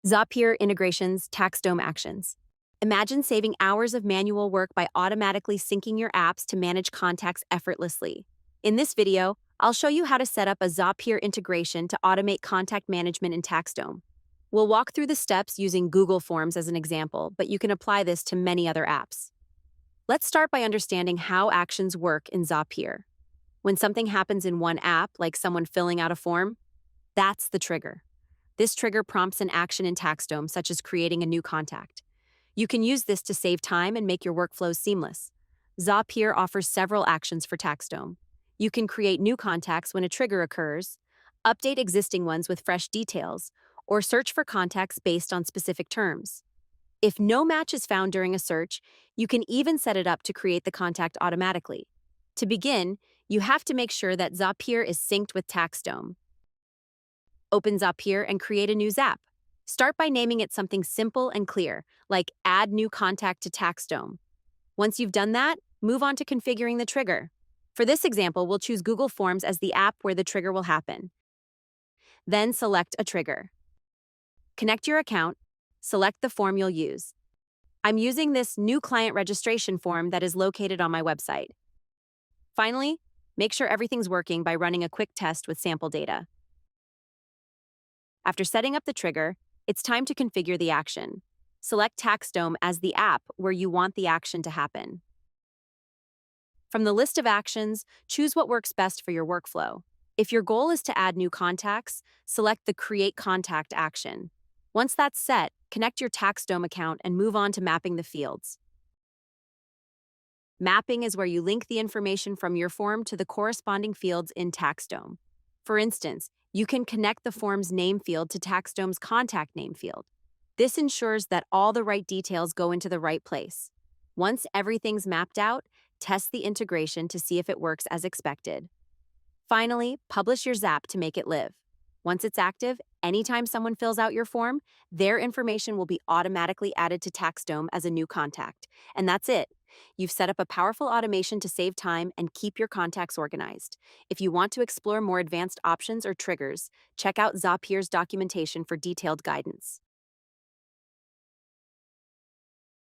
Zapier integrations, TaxDome actions. Imagine saving hours of manual work by automatically syncing your apps to manage contacts effortlessly. In this video, I'll show you how to set up a Zapier integration to automate contact management in TaxDome. We'll walk through the steps using Google Forms as an example, but you can apply this to many other apps. Let's start by understanding how actions work in Zapier. When something happens in one app, like someone filling out a form, that's the trigger. This trigger prompts an action in TaxDome, such as creating a new contact. You can use this to save time and make your workflows seamless. Zapier offers several actions for TaxDome. You can create new contacts when a trigger occurs, update existing ones with fresh details, or search for contacts based on specific terms. If no match is found during a search, you can even set it up to create the contact automatically. To begin, you have to make sure that Zapier is synced with TaxDome. Open Zapier and create a new Zap. Start by naming it something simple and clear, like Add New Contact to TaxDome. Once you've done that, move on to configuring the trigger. For this example, we'll choose Google Forms as the app where the trigger will happen. Then select a trigger. Connect your account, select the form you'll use. I'm using this new client registration form that is located on my website. Finally, make sure everything's working by running a quick test with sample data. After setting up the trigger, it's time to configure the action. Select TaxDome as the app where you want the action to happen. From the list of actions, choose what works best for your workflow. If your goal is to add new contacts, select the Create Contact action. Once that's set, connect your TaxDome account and move on to mapping the fields. Mapping is where you link the information from your form to the corresponding fields in TaxDome. For instance, you can connect the form's name field to TaxDome's contact name field. This ensures that all the right details go into the right place. Once everything's mapped out, test the integration to see if it works as expected. Finally, publish your Zap to make it live. Once it's active, anytime someone fills out your form, their information will be automatically added to TaxDome as a new contact. And that's it. You've set up a powerful automation to save time and keep your contacts organized. If you want to explore more advanced options or triggers, check out Zapier's documentation for detailed guidance.